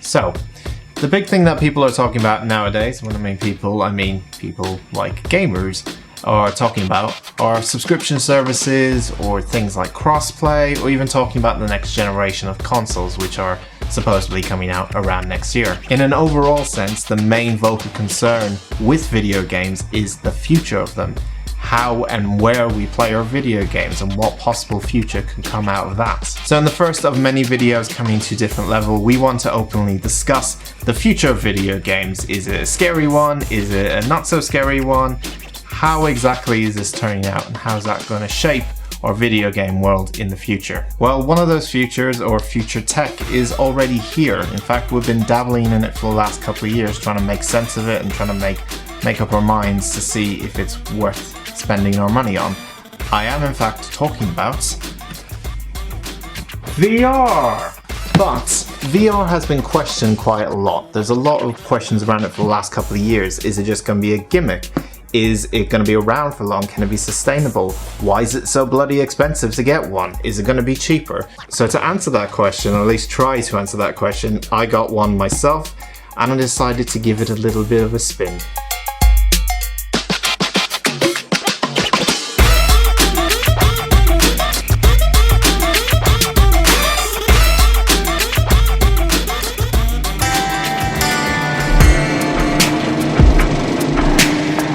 So, the big thing that people are talking about nowadays, when I mean people like gamers, are talking about are subscription services or things like crossplay, or even talking about the next generation of consoles which are supposedly coming out around next year. In an overall sense, the main vocal concern with video games is the future of them. How and where we play our video games and what possible future can come out of that. So in the first of many videos coming to different level, we want to openly discuss the future of video games. Is it a scary one? Is it a not so scary one? How exactly is this turning out, and how is that going to shape our video game world in the future? Well, one of those futures, or future tech, is already here. In fact, we've been dabbling in it for the last couple of years, trying to make sense of it and trying to make up our minds to see if it's worth spending our money on. I am in fact talking about VR. But VR has been questioned quite a lot. There's a lot of questions around it for the last couple of years. Is it just going to be a gimmick? Is it going to be around for long? Can it be sustainable? Why is it so bloody expensive to get one? Is it going to be cheaper? So to answer that question, or at least try to answer that question, I got one myself and I decided to give it a little bit of a spin.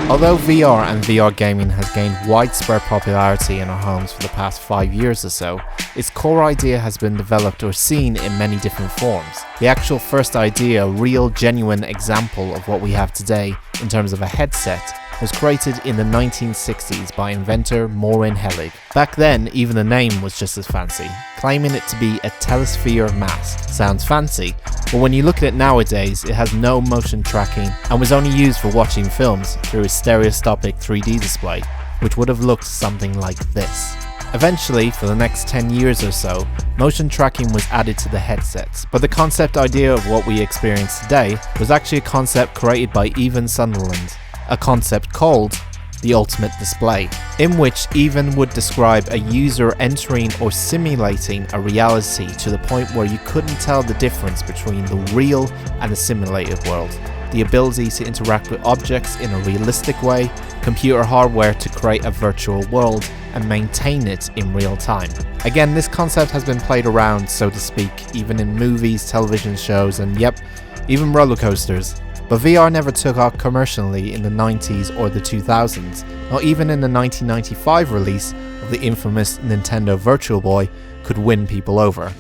Although VR and VR gaming has gained widespread popularity in our homes for the past 5 years or so, its core idea has been developed or seen in many different forms. The actual first idea, real genuine example of what we have today in terms of a headset, was created in the 1960s by inventor Maureen Hellig. Back then, even the name was just as fancy, claiming it to be a telesphere mask. Sounds fancy, but when you look at it nowadays, it has no motion tracking and was only used for watching films through a stereoscopic 3D display, which would have looked something like this. Eventually, for the next 10 years or so, motion tracking was added to the headsets, but the concept idea of what we experience today was actually a concept created by Evan Sunderland, a concept called the ultimate display, in which Evan would describe a user entering or simulating a reality to the point where you couldn't tell the difference between the real and the simulated world. The ability to interact with objects in a realistic way, computer hardware to create a virtual world and maintain it in real time. Again, this concept has been played around, so to speak, even in movies, television shows, and yep, even roller coasters. But VR never took off commercially in the 90s or the 2000s, not even in the 1995 release of the infamous Nintendo Virtual Boy could win people over.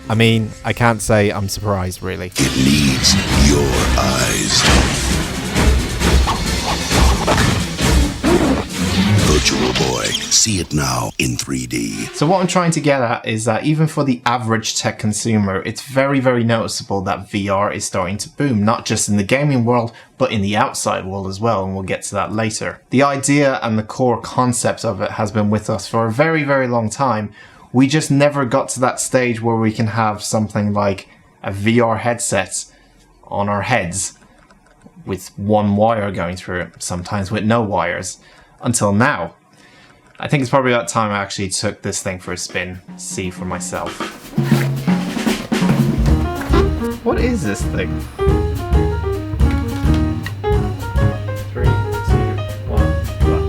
I mean, I can't say I'm surprised really. It needs your eyes. Virtual Boy. See it now in 3D. So what I'm trying to get at is that even for the average tech consumer, it's very, very noticeable that VR is starting to boom, not just in the gaming world, but in the outside world as well, and we'll get to that later. The idea and the core concept of it has been with us for a very, very long time. We just never got to that stage where we can have something like a VR headset on our heads with one wire going through it, sometimes with no wires, until now. I think it's probably about time I actually took this thing for a spin, see for myself. What is this thing? 3, 2, 1, go.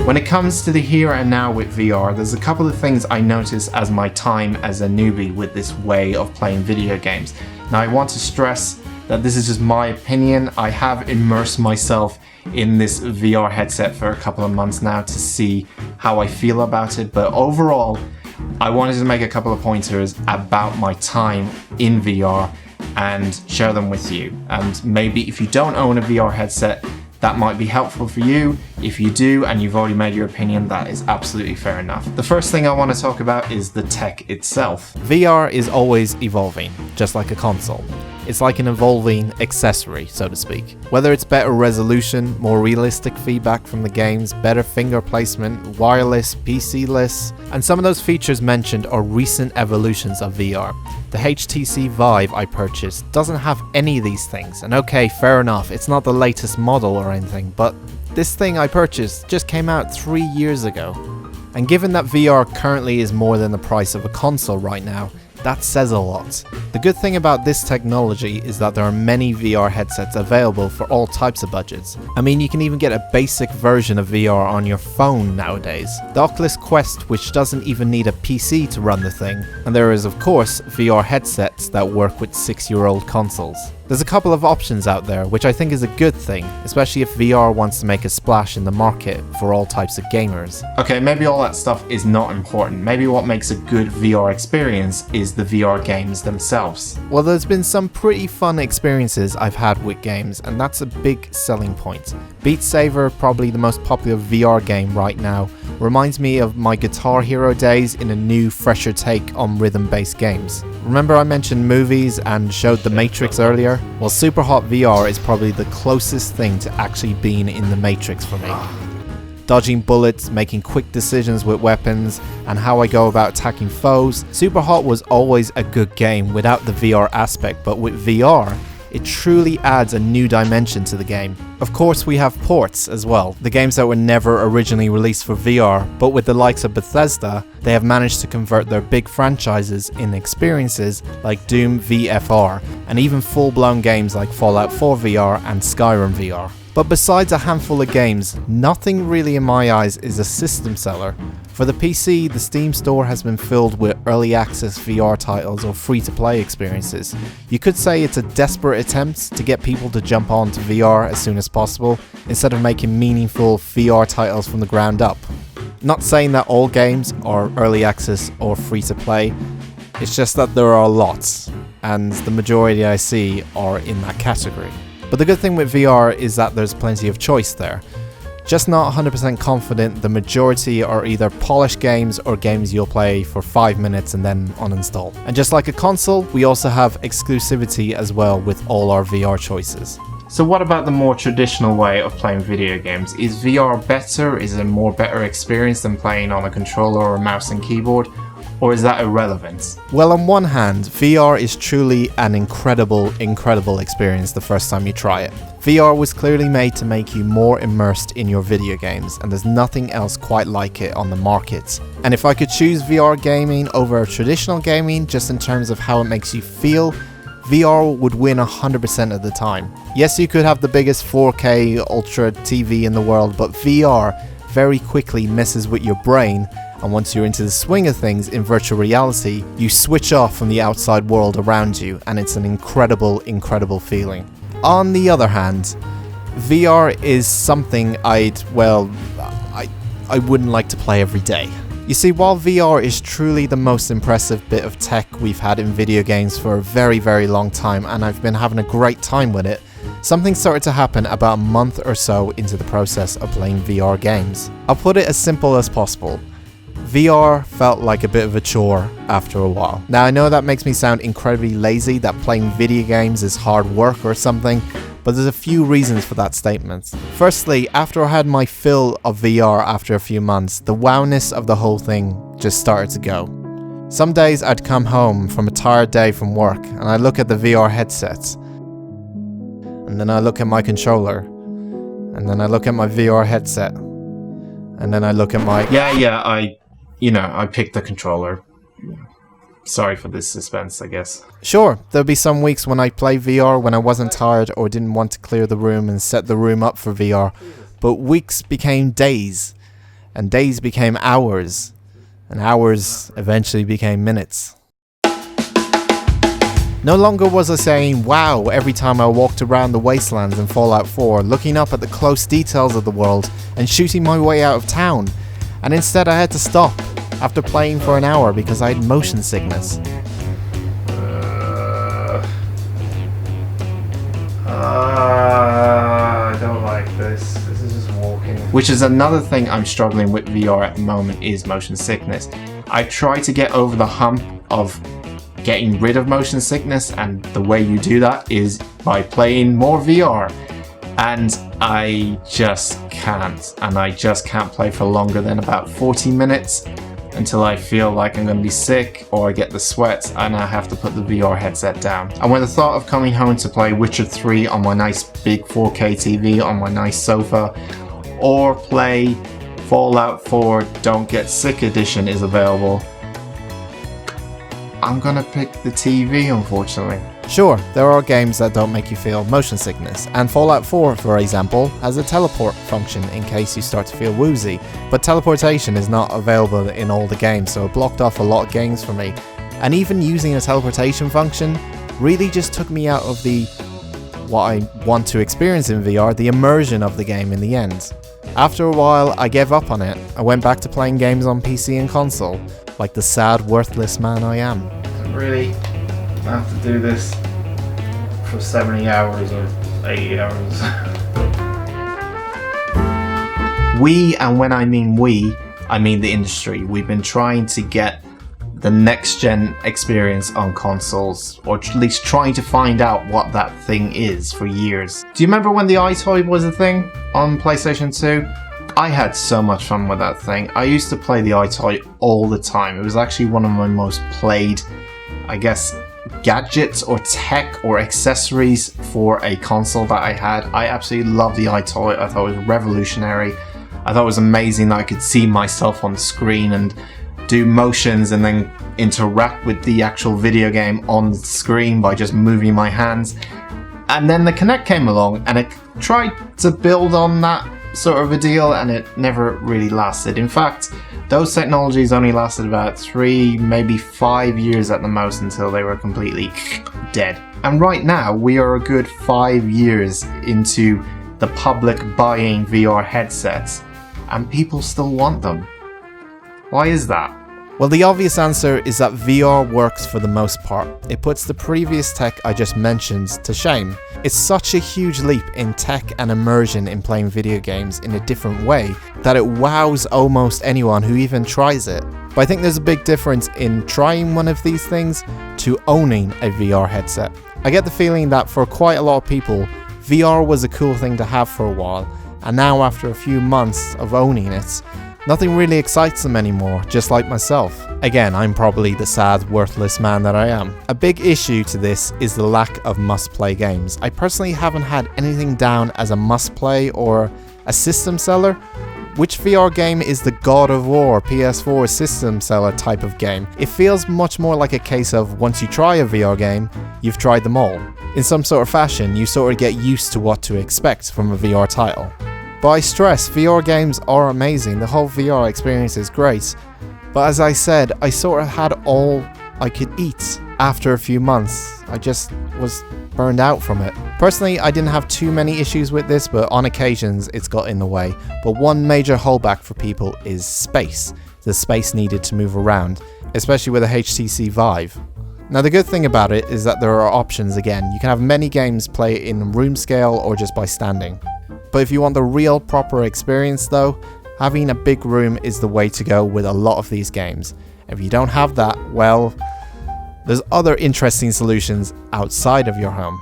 When it comes to the here and now with VR, there's a couple of things I notice as my time as a newbie with this way of playing video games. Now I want to stress that this is just my opinion. I have immersed myself in this VR headset for a couple of months now to see how I feel about it, but overall I wanted to make a couple of pointers about my time in VR and share them with you. And maybe if you don't own a VR headset, that might be helpful for you. If you do and you've already made your opinion, that is absolutely fair enough. The first thing I want to talk about is the tech itself. VR is always evolving, just like a console. It's like an evolving accessory, so to speak. Whether it's better resolution, more realistic feedback from the games, better finger placement, wireless, PC-less, and some of those features mentioned are recent evolutions of VR. The HTC Vive I purchased doesn't have any of these things, and okay, fair enough, it's not the latest model or anything, but this thing I purchased just came out 3 years ago. And given that VR currently is more than the price of a console right now, that says a lot. The good thing about this technology is that there are many VR headsets available for all types of budgets. I mean, you can even get a basic version of VR on your phone nowadays. The Oculus Quest, which doesn't even need a PC to run the thing, and there is of course VR headsets that work with 6-year-old consoles. There's a couple of options out there, which I think is a good thing, especially if VR wants to make a splash in the market for all types of gamers. Okay, maybe all that stuff is not important. Maybe what makes a good VR experience is the VR games themselves. Well, there's been some pretty fun experiences I've had with games, and that's a big selling point. Beat Saber, probably the most popular VR game right now, reminds me of my Guitar Hero days in a new, fresher take on rhythm-based games. Remember I mentioned movies and showed The Matrix earlier? Well, Superhot VR is probably the closest thing to actually being in The Matrix for me. Dodging bullets, making quick decisions with weapons, and how I go about attacking foes. Superhot was always a good game without the VR aspect, but with VR, it truly adds a new dimension to the game. Of course, we have ports as well, the games that were never originally released for VR, but with the likes of Bethesda, they have managed to convert their big franchises in experiences like Doom VFR, and even full-blown games like Fallout 4 VR and Skyrim VR. But besides a handful of games, nothing really in my eyes is a system seller. For the PC, the Steam store has been filled with early access VR titles or free-to-play experiences. You could say it's a desperate attempt to get people to jump onto VR as soon as possible, instead of making meaningful VR titles from the ground up. Not saying that all games are early access or free-to-play, it's just that there are lots, and the majority I see are in that category. But the good thing with VR is that there's plenty of choice there. Just not 100% confident the majority are either polished games or games you'll play for 5 minutes and then uninstall. And just like a console, we also have exclusivity as well with all our VR choices. So what about the more traditional way of playing video games? Is VR better? Is it a more better experience than playing on a controller or a mouse and keyboard? Or is that irrelevant? Well, on one hand, VR is truly an incredible experience the first time you try it. VR was clearly made to make you more immersed in your video games, and there's nothing else quite like it on the market. And if I could choose VR gaming over traditional gaming, just in terms of how it makes you feel, VR would win 100% of the time. Yes, you could have the biggest 4K Ultra TV in the world, but VR very quickly messes with your brain, and once you're into the swing of things in virtual reality, you switch off from the outside world around you, and it's an incredible feeling. On the other hand, VR is something I wouldn't like to play every day. You see, while VR is truly the most impressive bit of tech we've had in video games for a very long time, and I've been having a great time with it, something started to happen about a month or so into the process of playing VR games. I'll put it as simple as possible. VR felt like a bit of a chore after a while. Now I know that makes me sound incredibly lazy, that playing video games is hard work or something, but there's a few reasons for that statement. Firstly, after I had my fill of VR after a few months, the wowness of the whole thing just started to go. Some days I'd come home from a tired day from work and I'd look at the VR headsets, and then I look at my controller, and then I look at my VR headset, and then I look at my... I picked the controller. Sorry for this suspense, I guess. Sure, there'll be some weeks when I play VR when I wasn't tired or didn't want to clear the room and set the room up for VR, but weeks became days, and days became hours, and hours eventually became minutes. No longer was I saying wow every time I walked around the wastelands in Fallout 4, looking up at the close details of the world and shooting my way out of town, and instead I had to stop after playing for an hour because I had motion sickness. I don't like this. This is just walking. Which is another thing I'm struggling with VR at the moment, is motion sickness. I try to get over the hump of getting rid of motion sickness, and the way you do that is by playing more VR. And I just can't. And I just can't play for longer than about 40 minutes until I feel like I'm going to be sick or I get the sweats and I have to put the VR headset down. And when the thought of coming home to play Witcher 3 on my nice big 4K TV on my nice sofa, or play Fallout 4 Don't Get Sick Edition is available, I'm gonna pick the TV, unfortunately. Sure, there are games that don't make you feel motion sickness, and Fallout 4, for example, has a teleport function in case you start to feel woozy, but teleportation is not available in all the games, so it blocked off a lot of games for me. And even using a teleportation function really just took me out of what I want to experience in VR, the immersion of the game in the end. After a while, I gave up on it. I went back to playing games on PC and console, like the sad, worthless man I am. I really have to do this for 70 hours or 80 hours. We, and when I mean we, I mean the industry. We've been trying to get the next gen experience on consoles, or at least trying to find out what that thing is for years. Do you remember when the iToy was a thing on PlayStation 2? I had so much fun with that thing. I used to play the iToy all the time. It was actually one of my most played, I guess, gadgets or tech or accessories for a console that I had. I absolutely loved the iToy. I thought it was revolutionary. I thought it was amazing that I could see myself on the screen and do motions and then interact with the actual video game on the screen by just moving my hands. And then the Kinect came along and it tried to build on that sort of a deal, and it never really lasted. In fact, those technologies only lasted about 3, maybe 5 years at the most until they were completely dead. And right now, we are a good 5 years into the public buying VR headsets, and people still want them. Why is that? Well, the obvious answer is that VR works for the most part. It puts the previous tech I just mentioned to shame. It's such a huge leap in tech and immersion in playing video games in a different way that it wows almost anyone who even tries it. But I think there's a big difference in trying one of these things to owning a VR headset. I get the feeling that for quite a lot of people, VR was a cool thing to have for a while, and now after a few months of owning it, nothing really excites them anymore, just like myself. Again, I'm probably the sad, worthless man that I am. A big issue to this is the lack of must-play games. I personally haven't had anything down as a must-play or a system seller. Which VR game is the God of War PS4 system seller type of game? It feels much more like a case of once you try a VR game, you've tried them all. In some sort of fashion, you sort of get used to what to expect from a VR title. But I stress, VR games are amazing, the whole VR experience is great, but as I said, I sort of had all I could eat after a few months. I just was burned out from it. Personally, I didn't have too many issues with this, but on occasions it's got in the way. But one major holdback for people is space. The space needed to move around, especially with a HTC Vive. Now the good thing about it is that there are options again. You can have many games play in room scale or just by standing. But if you want the real proper experience though, having a big room is the way to go with a lot of these games. If you don't have that, well, there's other interesting solutions outside of your home.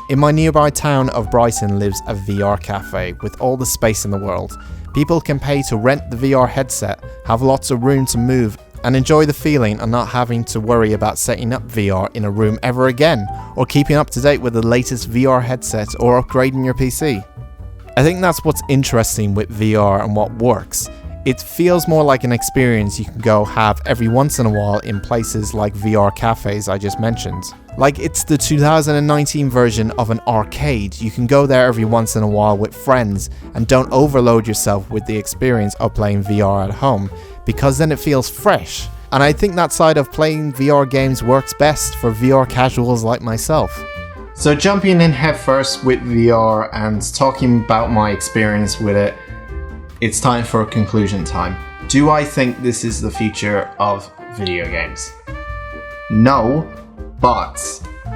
In my nearby town of Brighton lives a VR cafe with all the space in the world. People can pay to rent the VR headset, have lots of room to move, and enjoy the feeling of not having to worry about setting up VR in a room ever again, or keeping up to date with the latest VR headset or upgrading your PC. I think that's what's interesting with VR and what works. It feels more like an experience you can go have every once in a while in places like VR cafes I just mentioned. Like it's the 2019 version of an arcade. You can go there every once in a while with friends and don't overload yourself with the experience of playing VR at home, because then it feels fresh. And I think that side of playing VR games works best for VR casuals like myself. So jumping in headfirst with VR and talking about my experience with it, it's time for a conclusion time. Do I think this is the future of video games? No, but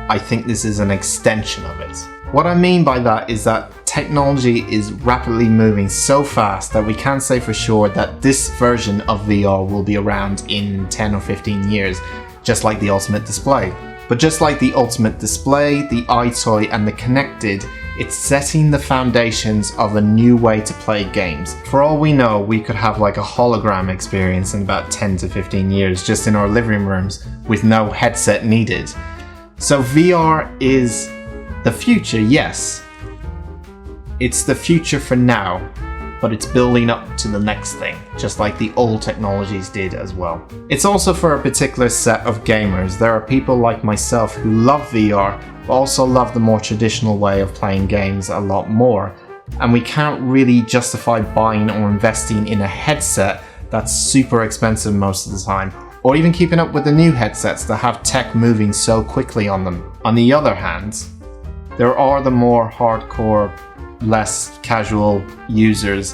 I think this is an extension of it. What I mean by that is that technology is rapidly moving so fast that we can't say for sure that this version of VR will be around in 10 or 15 years. just like the Ultimate Display. But just like the Ultimate Display, the iToy and the Connected, it's setting the foundations of a new way to play games. For all we know, we could have like a hologram experience in about 10 to 15 years just in our living rooms with no headset needed. So VR is the future, yes. It's the future for now, but it's building up to the next thing, just like the old technologies did as well. It's also for a particular set of gamers. There are people like myself who love VR, but also love the more traditional way of playing games a lot more. And we can't really justify buying or investing in a headset that's super expensive most of the time, or even keeping up with the new headsets that have tech moving so quickly on them. On the other hand, there are the more hardcore, less casual users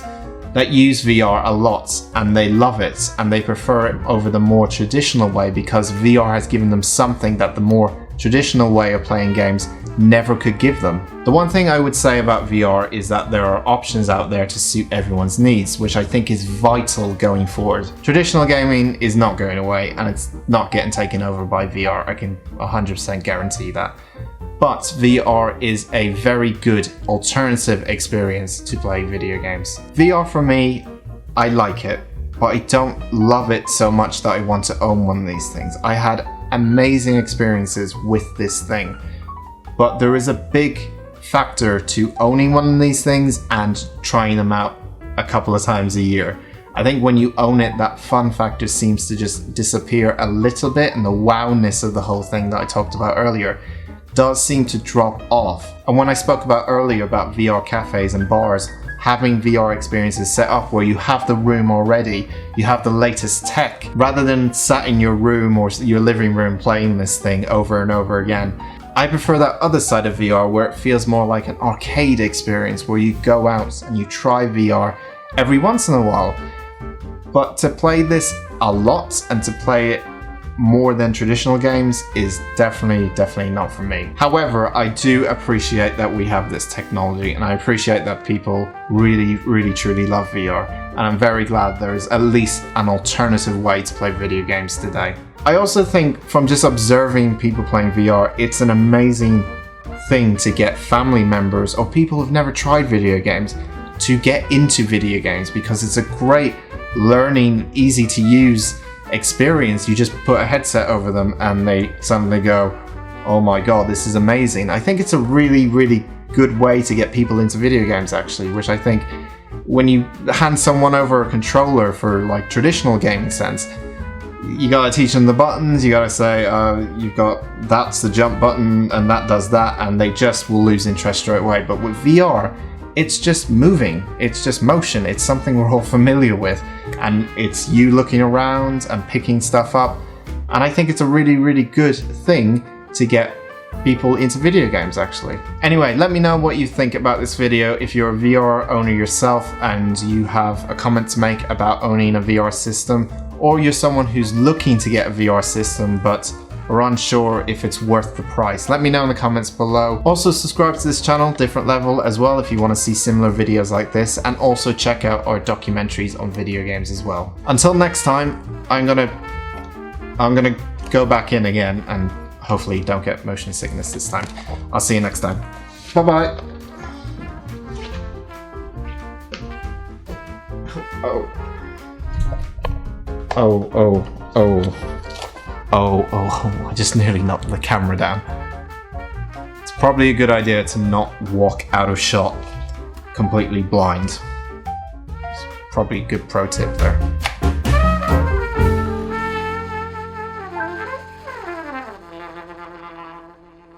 that use VR a lot and they love it and they prefer it over the more traditional way because VR has given them something that the more traditional way of playing games never could give them. The one thing I would say about VR is that there are options out there to suit everyone's needs, which I think is vital going forward. Traditional gaming is not going away and it's not getting taken over by VR, I can 100% guarantee that. But VR is a very good alternative experience to play video games. VR for me, I like it, but I don't love it so much that I want to own one of these things. I had amazing experiences with this thing, but there is a big factor to owning one of these things and trying them out a couple of times a year. I think when you own it, that fun factor seems to just disappear a little bit, and the wowness of the whole thing that I talked about earlier does seem to drop off. And when I spoke about earlier about VR cafes and bars, having VR experiences set up where you have the room already, you have the latest tech, rather than sat in your room or your living room playing this thing over and over again. I prefer that other side of VR where it feels more like an arcade experience where you go out and you try VR every once in a while. But to play this a lot and to play it more than traditional games is definitely not for me. However, I do appreciate that we have this technology and I appreciate that people really truly love VR, and I'm very glad there is at least an alternative way to play video games today. I also think from just observing people playing VR, it's an amazing thing to get family members or people who've never tried video games to get into video games, because it's a great learning, easy to use experience. You just put a headset over them and they suddenly go, oh my god, this is amazing. I think it's a really good way to get people into video games actually, which I think when you hand someone over a controller for like traditional gaming sense, you gotta teach them the buttons, you gotta say you've got, that's the jump button and that does that, and they just will lose interest straight away. But with VR, it's just moving, it's just motion, it's something we're all familiar with, and it's you looking around and picking stuff up, and I think it's a really good thing to get people into video games actually. Anyway, let me know what you think about this video. If you're a VR owner yourself and you have a comment to make about owning a VR system, or you're someone who's looking to get a VR system but are unsure if it's worth the price, let me know in the comments below. Also subscribe to this channel, Different Level, as well if you want to see similar videos like this, and also check out our documentaries on video games as well. Until next time, I'm gonna go back in again and hopefully don't get motion sickness this time. I'll see you next time. Bye bye. Oh, I just nearly knocked the camera down. It's probably a good idea to not walk out of shot completely blind. It's probably a good pro tip there.